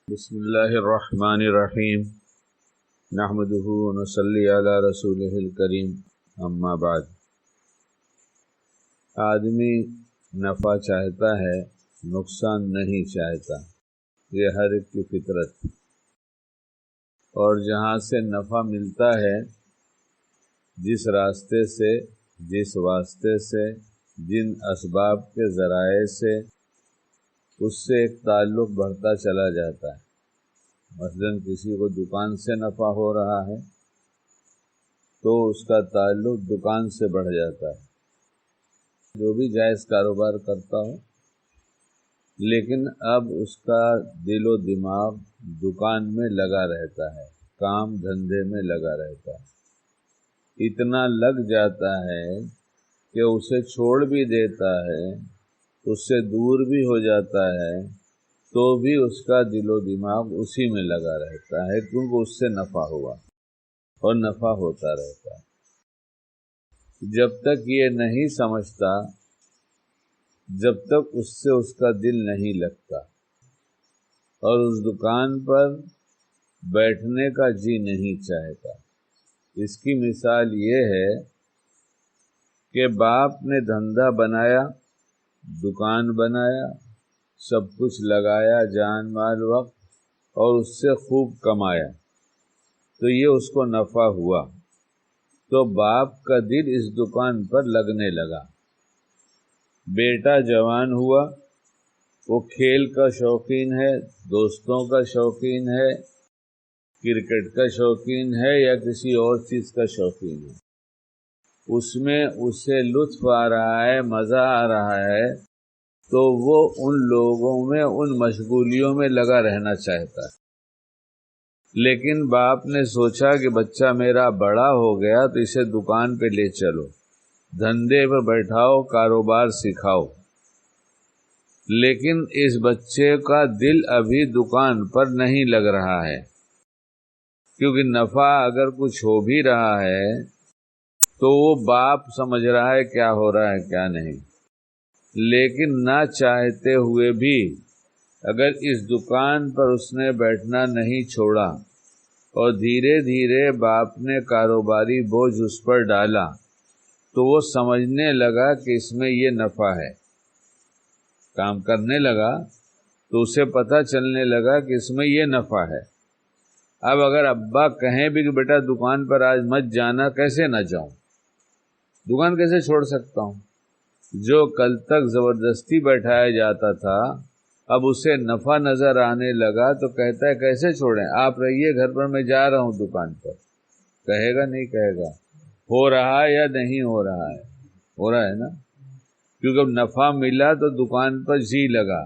بسم اللہ الرحمن الرحیم نحمدہ ونصلی علی رسولہ الکریم اما بعد۔ آدمی نفع چاہتا ہے، نقصان نہیں چاہتا، یہ ہر ایک کی فطرت۔ اور جہاں سے نفع ملتا ہے، جس راستے سے، جس واسطے سے، جن اسباب کے ذرائع سے، اس سے ایک تعلق بڑھتا چلا جاتا ہے۔ مثلا کسی کو دکان سے نفع ہو رہا ہے تو اس کا تعلق دکان سے بڑھ جاتا ہے، جو بھی جائز کاروبار کرتا ہو، لیکن اب اس کا دل و دماغ دکان میں لگا رہتا ہے، کام دھندے میں لگا رہتا ہے، اتنا لگ جاتا ہے کہ اسے چھوڑ بھی دیتا ہے، اس سے دور بھی ہو جاتا ہے تو بھی اس کا دل و دماغ اسی میں لگا رہتا ہے، کیونکہ اس سے نفع ہوا اور نفع ہوتا رہتا ہے۔ جب تک یہ نہیں سمجھتا، جب تک اس سے اس کا دل نہیں لگتا اور اس دکان پر بیٹھنے کا جی نہیں چاہتا۔ اس کی مثال یہ ہے کہ باپ نے دھندا بنایا، دکان بنایا، سب کچھ لگایا، جان مال وقت، اور اس سے خوب کمایا، تو یہ اس کو نفع ہوا، تو باپ کا دل اس دکان پر لگنے لگا۔ بیٹا جوان ہوا، وہ کھیل کا شوقین ہے، دوستوں کا شوقین ہے، کرکٹ کا شوقین ہے یا کسی اور چیز کا شوقین ہے، اس میں اسے لطف آ رہا ہے، مزہ آ رہا ہے، تو وہ ان لوگوں میں، ان مشغولیوں میں لگا رہنا چاہتا ہے۔ لیکن باپ نے سوچا کہ بچہ میرا بڑا ہو گیا تو اسے دکان پہ لے چلو، دھندے پر بیٹھاؤ، کاروبار سکھاؤ، لیکن اس بچے کا دل ابھی دکان پر نہیں لگ رہا ہے، کیونکہ نفع اگر کچھ ہو بھی رہا ہے تو وہ باپ سمجھ رہا ہے کیا ہو رہا ہے کیا نہیں، لیکن نہ چاہتے ہوئے بھی اگر اس دکان پر اس نے بیٹھنا نہیں چھوڑا اور دھیرے دھیرے باپ نے کاروباری بوجھ اس پر ڈالا تو وہ سمجھنے لگا کہ اس میں یہ نفع ہے، کام کرنے لگا تو اسے پتہ چلنے لگا کہ اس میں یہ نفع ہے۔ اب اگر ابا کہیں بھی کہ بیٹا دکان پر آج مت جانا، کیسے نہ جاؤں، دکان کیسے چھوڑ سکتا ہوں؟ جو کل تک زبردستی بیٹھایا جاتا تھا اب اسے نفع نظر آنے لگا تو کہتا ہے کیسے چھوڑیں، آپ رہیے گھر پر، میں جا رہا ہوں دکان پر۔ کہے گا نہیں کہے گا؟ ہو رہا ہے یا نہیں ہو رہا ہے؟ ہو رہا ہے نا، کیونکہ اب نفع ملا تو دکان پر جی لگا۔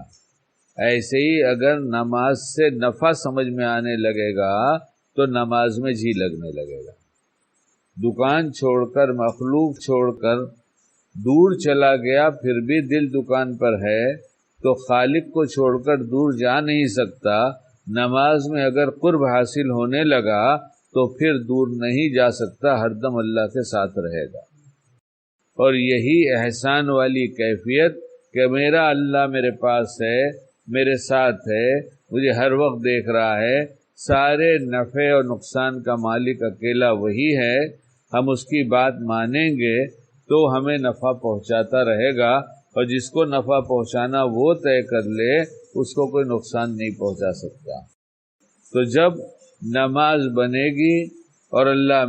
ایسے ہی اگر نماز سے نفع سمجھ میں آنے لگے گا تو نماز میں جی لگنے لگے گا۔ دکان چھوڑ کر، مخلوق چھوڑ کر دور چلا گیا پھر بھی دل دکان پر ہے، تو خالق کو چھوڑ کر دور جا نہیں سکتا۔ نماز میں اگر قرب حاصل ہونے لگا تو پھر دور نہیں جا سکتا، ہر دم اللہ کے ساتھ رہے گا۔ اور یہی احسان والی کیفیت کہ میرا اللہ میرے پاس ہے، میرے ساتھ ہے، مجھے ہر وقت دیکھ رہا ہے، سارے نفع اور نقصان کا مالک اکیلا وہی ہے، ہم اس کی بات مانیں گے تو ہمیں نفع پہنچاتا رہے گا، اور جس کو نفع پہنچانا وہ طے کر لے اس کو کوئی نقصان نہیں پہنچا سکتا۔ تو جب نماز بنے گی اور اللہ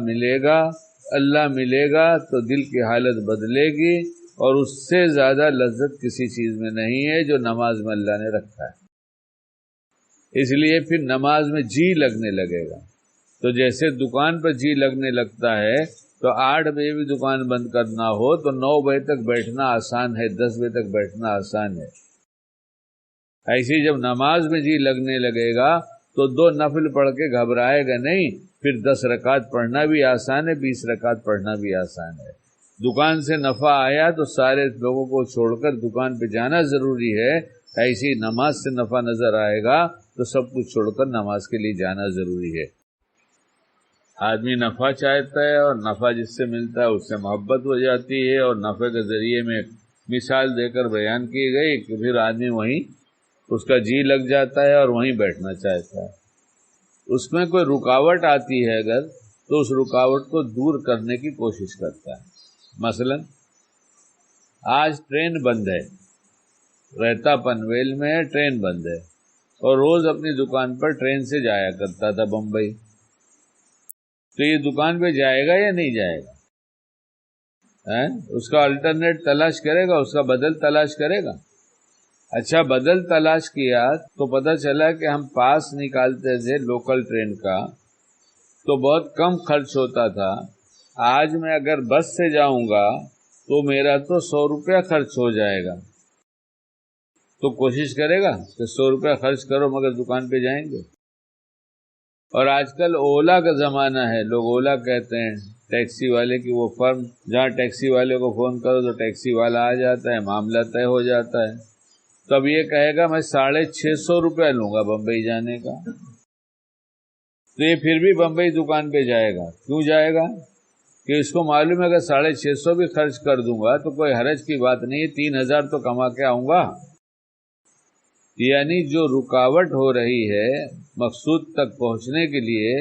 ملے گا تو دل کی حالت بدلے گی، اور اس سے زیادہ لذت کسی چیز میں نہیں ہے جو نماز میں اللہ نے رکھا ہے۔ اس لیے پھر نماز میں جی لگنے لگے گا۔ تو جیسے دکان پر جی لگنے لگتا ہے تو 8 بجے بھی دکان بند کرنا ہو تو 9 بجے تک بیٹھنا آسان ہے، 10 بجے تک بیٹھنا آسان ہے۔ ایسی جب نماز میں جی لگنے لگے گا تو 2 نفل پڑھ کے گھبرائے گا نہیں، پھر 10 رکعت پڑھنا بھی آسان ہے، 20 رکعت پڑھنا بھی آسان ہے۔ دکان سے نفع آیا تو سارے لوگوں کو چھوڑ کر دکان پہ جانا ضروری ہے، ایسی نماز سے نفع نظر آئے گا تو سب کچھ چھوڑ کر نماز کے لیے جانا ضروری ہے۔ آدمی نفع چاہتا ہے اور نفع جس سے ملتا ہے اس سے محبت ہو جاتی ہے، اور نفع کے ذریعے میں مثال دے کر بیان کی گئی کہ پھر آدمی وہیں اس کا جی لگ جاتا ہے اور وہیں بیٹھنا چاہتا ہے. اس میں کوئی رکاوٹ آتی ہے اگر تو اس رکاوٹ کو دور کرنے کی کوشش کرتا ہے. مثلا آج ٹرین بند ہے، رہتا پنویل میں ہے، ٹرین بند ہے، اور روز اپنی دکان پر ٹرین سے جایا کرتا تھا بمبئی. تو یہ دکان پہ جائے گا یا نہیں جائے گا؟ اس کا الٹرنیٹ تلاش کرے گا، اس کا بدل تلاش کرے گا. اچھا بدل تلاش کیا تو پتہ چلا کہ ہم پاس نکالتے تھے لوکل ٹرین کا تو بہت کم خرچ ہوتا تھا. آج میں اگر بس سے جاؤں گا تو میرا تو 100 روپیہ خرچ ہو جائے گا. تو کوشش کرے گا کہ 100 روپیہ خرچ کرو مگر دکان پہ جائیں گے. اور آج کل اولا کا زمانہ ہے، لوگ اولا کہتے ہیں، ٹیکسی والے کی وہ فرم جہاں ٹیکسی والے کو فون کرو تو ٹیکسی والا آ جاتا ہے، معاملہ طے ہو جاتا ہے. تو اب یہ کہے گا میں 650 روپیہ لوں گا بمبئی جانے کا. تو یہ پھر بھی بمبئی دکان پہ جائے گا. کیوں جائے گا؟ کہ اس کو معلوم ہے کہ 650 بھی خرچ کر دوں گا تو کوئی حرج کی بات نہیں، 3000 تو کما کے آؤں گا. یعنی جو رکاوٹ ہو رہی ہے مقصود تک پہنچنے کے لیے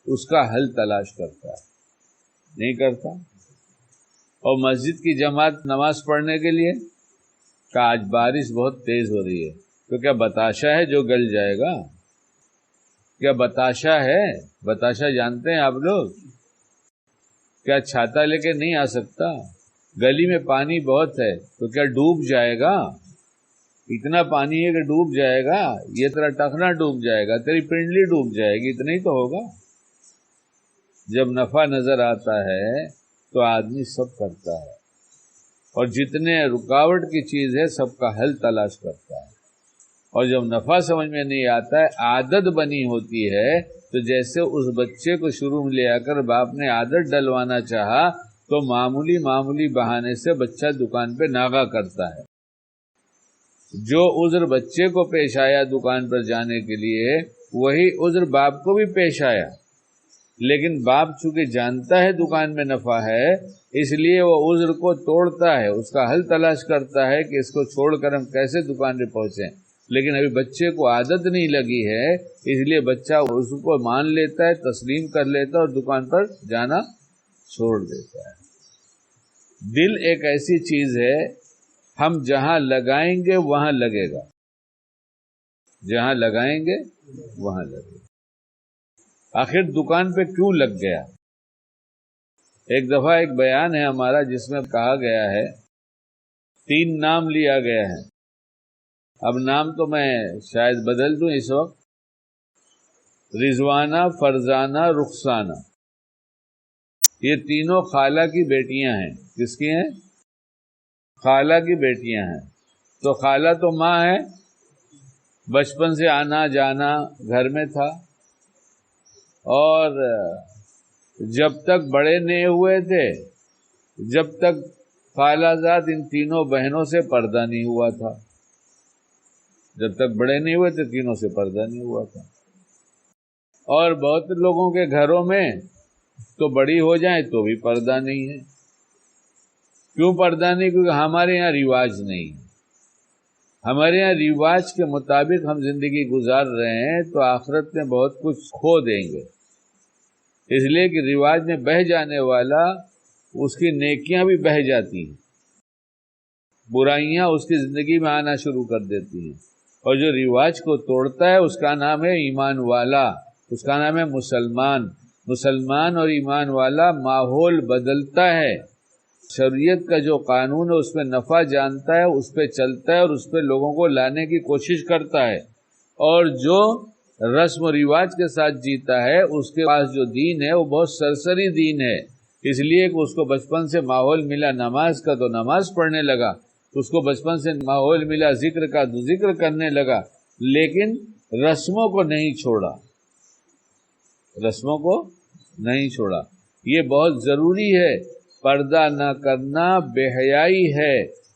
اس کا حل تلاش کرتا ہے، نہیں کرتا. اور مسجد کی جماعت نماز پڑھنے کے لیے کہ آج بارش بہت تیز ہو رہی ہے، تو کیا بتاشا ہے جو گل جائے گا؟ کیا بتاشا ہے؟ بتاشا جانتے ہیں آپ لوگ؟ کیا چھاتا لے کے نہیں آ سکتا؟ گلی میں پانی بہت ہے تو کیا ڈوب جائے گا؟ اتنا پانی ہے کہ ڈوب جائے گا؟ یہ تیرا ٹخنا ڈوب جائے گا، تیری پنڈلی ڈوب جائے گی، اتنا ہی تو ہوگا. جب نفع نظر آتا ہے تو آدمی سب کرتا ہے، اور جتنے رکاوٹ کی چیز ہے سب کا حل تلاش کرتا ہے. اور جب نفع سمجھ میں نہیں آتا ہے، عادت بنی ہوتی ہے، تو جیسے اس بچے کو شروع میں لے آ کر باپ نے عادت ڈلوانا چاہا تو معمولی بہانے سے بچہ دکان پہ ناغہ کرتا ہے. جو عذر بچے کو پیش آیا دکان پر جانے کے لیے وہی عذر باپ کو بھی پیش آیا، لیکن باپ چونکہ جانتا ہے دکان میں نفع ہے اس لیے وہ عذر کو توڑتا ہے، اس کا حل تلاش کرتا ہے کہ اس کو چھوڑ کر ہم کیسے دکان پہ پہنچیں. لیکن ابھی بچے کو عادت نہیں لگی ہے، اس لیے بچہ اس کو مان لیتا ہے، تسلیم کر لیتا ہے اور دکان پر جانا چھوڑ دیتا ہے. دل ایک ایسی چیز ہے، ہم جہاں لگائیں گے وہاں لگے گا، جہاں لگائیں گے وہاں لگے گا. آخر دکان پہ کیوں لگ گیا؟ ایک دفعہ ایک بیان ہے ہمارا جس میں کہا گیا ہے 3 نام لیا گیا ہے. اب نام تو میں شاید بدل دوں اس وقت. رضوانہ، فرزانہ، رخسانہ، یہ تینوں خالہ کی بیٹیاں ہیں. کس کی ہیں؟ خالہ کی بیٹیاں ہیں. تو خالہ تو ماں ہے، بچپن سے آنا جانا گھر میں تھا، اور جب تک بڑے نہیں ہوئے تھے جب تک خالہ زاد ان تینوں بہنوں سے پردہ نہیں ہوا تھا. جب تک بڑے نہیں ہوئے تھے تینوں سے پردہ نہیں ہوا تھا. اور بہت لوگوں کے گھروں میں تو بڑی ہو جائیں تو بھی پردہ نہیں ہے. کیوں پردہ نہیں؟ کیونکہ ہمارے یہاں رواج نہیں ہے. ہمارے یہاں رواج کے مطابق ہم زندگی گزار رہے ہیں تو آخرت میں بہت کچھ کھو دیں گے. اس لیے کہ رواج میں بہہ جانے والا اس کی نیکیاں بھی بہہ جاتی ہیں، برائیاں اس کی زندگی میں آنا شروع کر دیتی ہیں. اور جو رواج کو توڑتا ہے اس کا نام ہے ایمان والا، اس کا نام ہے مسلمان. مسلمان اور ایمان والا ماحول بدلتا ہے، شریعت کا جو قانون ہے اس میں نفع جانتا ہے، اس پہ چلتا ہے اور اس پہ لوگوں کو لانے کی کوشش کرتا ہے. اور جو رسم و رواج کے ساتھ جیتا ہے اس کے پاس جو دین ہے وہ بہت سرسری دین ہے. اس لیے کہ اس کو بچپن سے ماحول ملا نماز کا تو نماز پڑھنے لگا، اس کو بچپن سے ماحول ملا ذکر کا تو ذکر کرنے لگا، لیکن رسموں کو نہیں چھوڑا، رسموں کو نہیں چھوڑا. یہ بہت ضروری ہے. پردہ نہ کرنا بے حیائی ہے،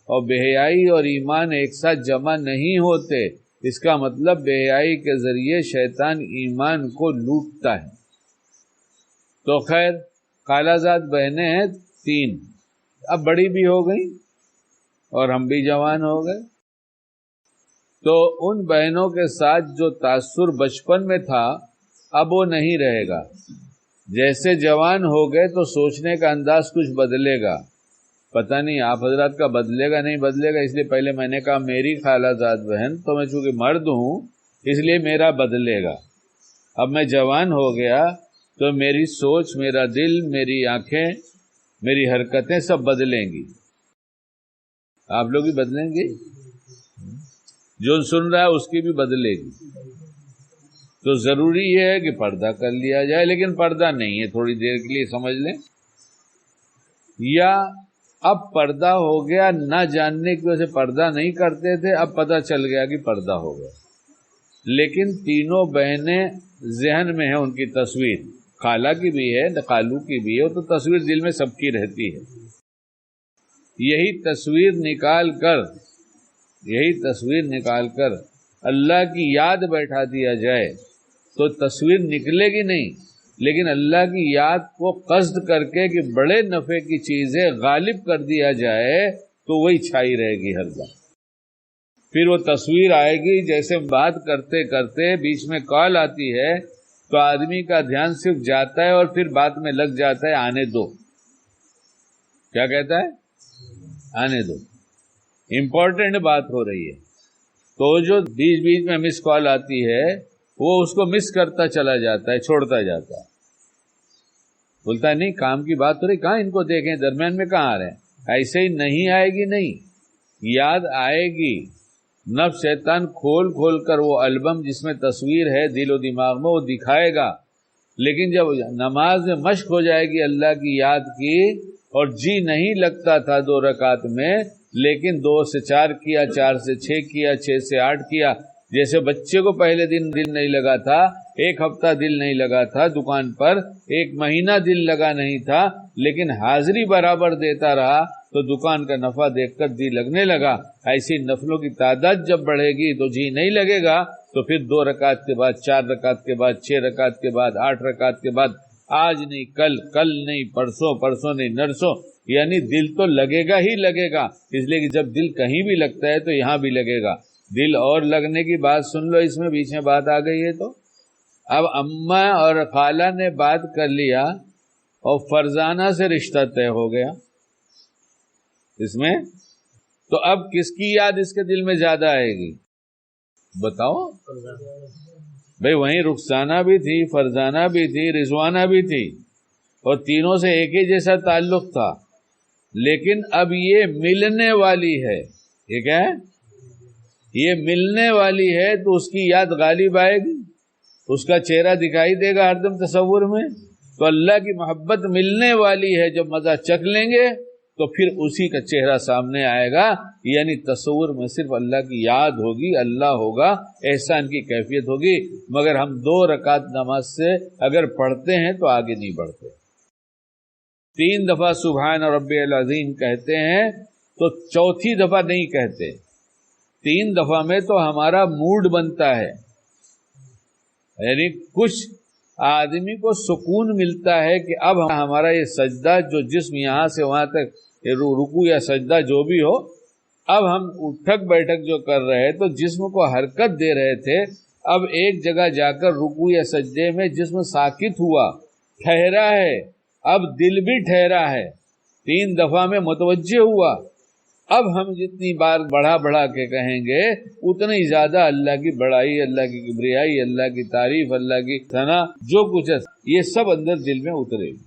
اور بے حیائی اور ایمان ایک ساتھ جمع نہیں ہوتے. اس کا مطلب بے حیائی کے ذریعے شیطان ایمان کو لوٹتا ہے. تو خیر خالہ زاد بہنیں ہیں 3، اب بڑی بھی ہو گئی اور ہم بھی جوان ہو گئے. تو ان بہنوں کے ساتھ جو تاثر بچپن میں تھا اب وہ نہیں رہے گا. جیسے جوان ہو گئے تو سوچنے کا انداز کچھ بدلے گا. پتہ نہیں آپ حضرات کا بدلے گا نہیں بدلے گا، اس لیے پہلے میں نے کہا میری خالہ زاد بہن، تو میں چونکہ مرد ہوں اس لیے میرا بدلے گا. اب میں جوان ہو گیا تو میری سوچ، میرا دل، میری آنکھیں، میری حرکتیں سب بدلیں گی. آپ لوگ بھی بدلیں گے، جو سن رہا ہے اس کی بھی بدلے گی. تو ضروری یہ ہے کہ پردہ کر لیا جائے، لیکن پردہ نہیں ہے، تھوڑی دیر کے لیے سمجھ لیں. یا اب پردہ ہو گیا، نہ جاننے کی وجہ سے پردہ نہیں کرتے تھے، اب پتہ چل گیا کہ پردہ ہو گیا، لیکن تینوں بہنیں ذہن میں ہیں، ان کی تصویر، خالہ کی بھی ہے، خالو کی بھی ہے، تو تصویر دل میں سب کی رہتی ہے. یہی تصویر نکال کر اللہ کی یاد بیٹھا دیا جائے تو تصویر نکلے گی نہیں، لیکن اللہ کی یاد کو قصد کر کے کہ بڑے نفع کی چیزیں غالب کر دیا جائے تو وہی چھائی رہے گی ہر دم. پھر وہ تصویر آئے گی، جیسے بات کرتے کرتے بیچ میں کال آتی ہے تو آدمی کا دھیان صرف جاتا ہے اور پھر بات میں لگ جاتا ہے، آنے دو. کیا کہتا ہے؟ آنے دو، امپورٹنٹ بات ہو رہی ہے. تو جو بیچ بیچ میں مس کال آتی ہے وہ اس کو مس کرتا چلا جاتا ہے، چھوڑتا جاتا ہے، بولتا ہے نہیں کام کی بات ہو رہی، کہاں ان کو دیکھیں، درمیان میں کہاں آ رہے ہیں. ایسے ہی نہیں آئے گی، نہیں یاد آئے گی. نفس شیطان کھول کھول کر وہ البم جس میں تصویر ہے دل و دماغ میں وہ دکھائے گا، لیکن جب نماز میں مشق ہو جائے گی اللہ کی یاد کی اور جی نہیں لگتا تھا 2 رکعت میں، لیکن 2 سے 4 کیا، 4 سے 6 کیا، 6 سے 8 کیا. جیسے بچے کو پہلے دن دل نہیں لگا تھا، 1 ہفتہ دل نہیں لگا تھا دکان پر، 1 مہینہ دل لگا نہیں تھا، لیکن حاضری برابر دیتا رہا تو دکان کا نفع دیکھ کر جی لگنے لگا. ایسی نفلوں کی تعداد جب بڑھے گی تو جی نہیں لگے گا، تو پھر 2 رکعت کے بعد 4 رکعت کے بعد 6 رکعت کے بعد 8 رکعت کے بعد آج نہیں کل، کل نہیں پرسوں، پرسوں نہیں نرسوں، یعنی دل تو لگے گا ہی لگے گا. اس لیے کہ جب دل کہیں بھی لگتا ہے تو یہاں بھی لگے گا. دل اور لگنے کی بات سن لو، اس میں بیچ میں بات آ گئی ہے. تو اب اماں اور خالہ نے بات کر لیا اور فرزانہ سے رشتہ طے ہو گیا اس میں، تو اب کس کی یاد اس کے دل میں زیادہ آئے گی بتاؤ؟ بھئی وہیں رخسانہ بھی تھی، فرزانہ بھی تھی، رضوانہ بھی تھی، اور تینوں سے ایک ہی جیسا تعلق تھا. لیکن اب یہ ملنے والی ہے، یہ کیا ہے؟ یہ ملنے والی ہے، تو اس کی یاد غالب آئے گی، اس کا چہرہ دکھائی دے گا ہر دم تصور میں. تو اللہ کی محبت ملنے والی ہے، جب مزہ چکھ لیں گے تو پھر اسی کا چہرہ سامنے آئے گا. یعنی تصور میں صرف اللہ کی یاد ہوگی، اللہ ہوگا، احسان کی کیفیت ہوگی. مگر ہم 2 رکعت نماز سے اگر پڑھتے ہیں تو آگے نہیں بڑھتے. 3 دفعہ سبحان ربی العظیم کہتے ہیں تو 4تھی دفعہ نہیں کہتے. 3 دفعہ میں تو ہمارا موڈ بنتا ہے، یعنی کچھ آدمی کو سکون ملتا ہے کہ اب ہمارا یہ سجدہ جو جسم یہاں سے وہاں تک رکوع یا سجدہ جو بھی ہو، اب ہم اٹھک بیٹھک جو کر رہے تو جسم کو حرکت دے رہے تھے، اب ایک جگہ جا کر رکوع یا سجدے میں جسم ساکت ہوا، ٹھہرا ہے، اب دل بھی ٹھہرا ہے، 3 دفعہ میں متوجہ ہوا. اب ہم جتنی بار بڑھا بڑھا کے کہیں گے اتنی زیادہ اللہ کی بڑائی، اللہ کی کبریائی، اللہ کی تعریف، اللہ کی ثنا، جو کچھ ہے یہ سب اندر دل میں اترے گی.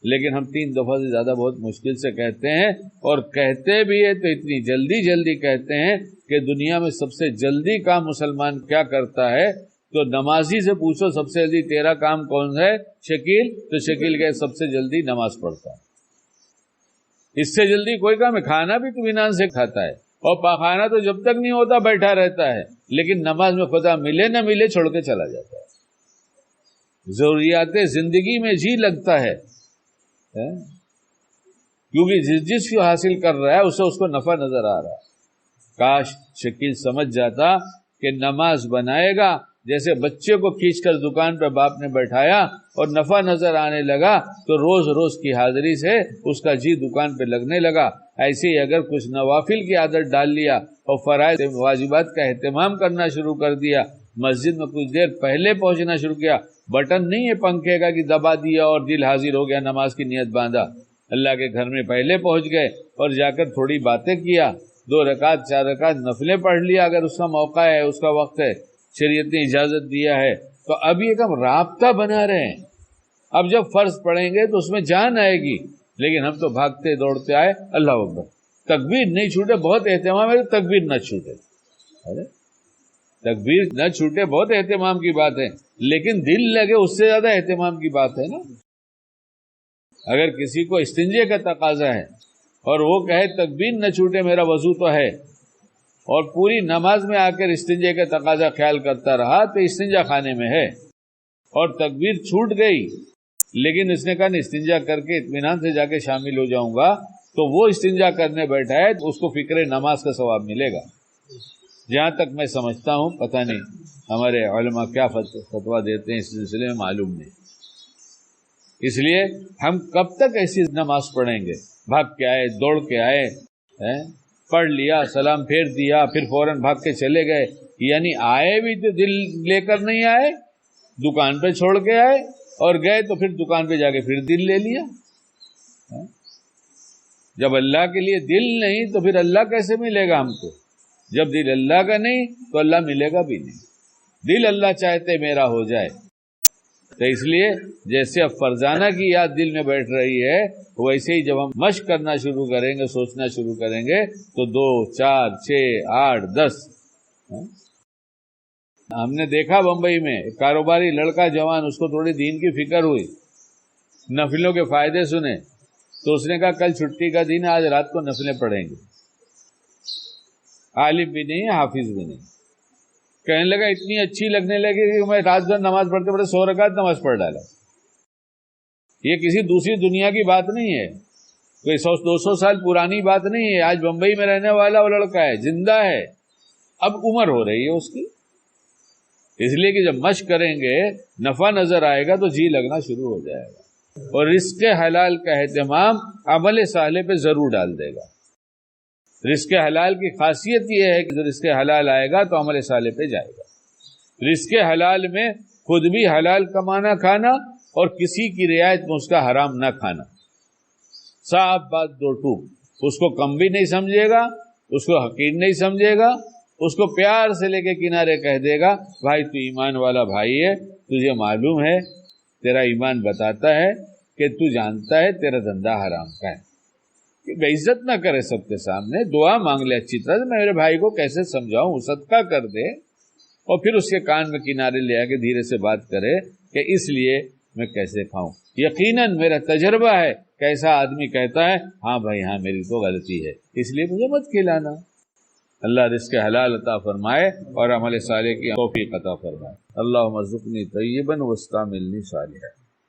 لیکن ہم 3 دفعہ سے زیادہ بہت مشکل سے کہتے ہیں، اور کہتے بھی ہیں تو اتنی جلدی جلدی کہتے ہیں کہ دنیا میں سب سے جلدی کام مسلمان کیا کرتا ہے؟ تو نمازی سے پوچھو سب سے جلدی تیرا کام کون ہے؟ شکیل، تو شکیل کہ سب سے جلدی نماز پڑھتا ہے. اس سے جلدی کوئی کام ہے؟ کھانا بھی اطمینان سے کھاتا ہے، اور پاخانہ تو جب تک نہیں ہوتا بیٹھا رہتا ہے، لیکن نماز میں خدا ملے نہ ملے چھوڑ کے چلا جاتا ہے. ضروریات زندگی میں جی لگتا ہے، کیونکہ جس کو حاصل کر رہا ہے اسے اس کو نفع نظر آ رہا ہے. کاش شکیل سمجھ جاتا کہ نماز بنائے گا جیسے بچے کو کھینچ کر دکان پہ باپ نے بیٹھایا اور نفع نظر آنے لگا تو روز روز کی حاضری سے اس کا جی دکان پہ لگنے لگا. ایسے ہی اگر کچھ نوافل کی عادت ڈال لیا اور فرائض واجبات کا اہتمام کرنا شروع کر دیا, مسجد میں کچھ دیر پہلے پہنچنا شروع کیا, بٹن نہیں ہے پنکھے کا کہ دبا دیا اور دل حاضر ہو گیا, نماز کی نیت باندھا, اللہ کے گھر میں پہلے پہنچ گئے اور جا کر تھوڑی باتیں کیا, 2 رکعت 4 رکعت نفلیں پڑھ لیا اگر اس کا موقع ہے, اس کا وقت ہے, شریعت نے اجازت دیا ہے, تو اب یہ ہم رابطہ بنا رہے ہیں. اب جب فرض پڑھیں گے تو اس میں جان آئے گی, لیکن ہم تو بھاگتے دوڑتے آئے. اللہ اکبر, تکبیر نہیں چھوٹے, بہت اہتمام ہے, تکبیر نہ چھوٹے. ارے تکبیر نہ چھوٹے بہت اہتمام کی بات ہے, لیکن دل لگے اس سے زیادہ اہتمام کی بات ہے نا. اگر کسی کو استنجے کا تقاضا ہے اور وہ کہے تکبیر نہ چھوٹے میرا وضو تو ہے, اور پوری نماز میں آ کر استنجے کا تقاضا خیال کرتا رہا تو استنجا خانے میں ہے, اور تکبیر چھوٹ گئی لیکن اس نے کہا استنجا کر کے اطمینان سے جا کے شامل ہو جاؤں گا, تو وہ استنجا کرنے بیٹھا ہے تو اس کو فکر نماز کا ثواب ملے گا. جہاں تک میں سمجھتا ہوں, پتہ نہیں ہمارے علماء کیا فتویٰ دیتے ہیں اس سلسلے میں معلوم نہیں. اس لیے ہم کب تک ایسی نماز پڑھیں گے؟ بھاگ کے آئے, دوڑ کے آئے, پڑھ لیا, سلام پھیر دیا, پھر فوراً بھاگ کے چلے گئے. یعنی آئے بھی تو دل لے کر نہیں آئے, دکان پہ چھوڑ کے آئے, اور گئے تو پھر دکان پہ جا کے پھر دل لے لیا. جب اللہ کے لیے دل نہیں تو پھر اللہ کیسے ملے گا ہم کو؟ جب دل اللہ کا نہیں تو اللہ ملے گا بھی نہیں. دل اللہ چاہتے میرا ہو جائے. تو اس لیے جیسے اب فرزانہ کی یاد دل میں بیٹھ رہی ہے, ویسے ہی جب ہم مشق کرنا شروع کریں گے, سوچنا شروع کریں گے, تو 2 4 6 8 10. ہم نے دیکھا بمبئی میں ایک کاروباری لڑکا جوان, اس کو تھوڑی دین کی فکر ہوئی, نفلوں کے فائدے سنے, تو اس نے کہا کل چھٹی کا دن ہے, آج رات کو نفلیں پڑھیں گے. عالم بھی نہیں, حافظ بھی نہیں. کہنے لگا اتنی اچھی لگنے لگی کہ میں رات بھر نماز پڑھتے پڑھتے 100 رکعت نماز پڑھ ڈالا. یہ کسی دوسری دنیا کی بات نہیں ہے, کوئی 100-200 سال پرانی بات نہیں ہے. آج بمبئی میں رہنے والا وہ لڑکا ہے, زندہ ہے, اب عمر ہو رہی ہے اس کی. اس لیے کہ جب مشق کریں گے, نفع نظر آئے گا تو جی لگنا شروع ہو جائے گا, اور رزق حلال کا اہتمام عمل صالح پہ ضرور ڈال دے گا. رزق حلال کی خاصیت یہ ہے کہ رزق حلال آئے گا تو عمل صالح پہ جائے گا. رزق حلال میں خود بھی حلال کمانا کھانا اور کسی کی رعایت میں اس کا حرام نہ کھانا, صاف بات 2 ٹوک. اس کو کم بھی نہیں سمجھے گا, اس کو حقیر نہیں سمجھے گا, اس کو پیار سے لے کے کنارے کہہ دے گا بھائی تو ایمان والا بھائی ہے, تجھے معلوم ہے, تیرا ایمان بتاتا ہے کہ تو جانتا ہے تیرا دھندا حرام کا ہے. کہ بے عزت نہ کرے سب کے سامنے, دعا مانگ لے اچھی طرح, میں میرے بھائی کو کیسے سمجھاؤں, صدقہ کر دے, اور پھر اس کے کان میں کنارے لے آ کے دھیرے سے بات کرے کہ اس لیے میں کیسے کھاؤں. یقیناً میرا تجربہ ہے کہ ایسا آدمی کہتا ہے ہاں بھائی ہاں میری تو غلطی ہے, اس لیے مجھے مت کھلانا. اللہ رزق حلال عطا فرمائے اور عمل صالح کی توفیق عطا فرمائے. اللہم ارزقنی طیبا واستعملنی صالحا.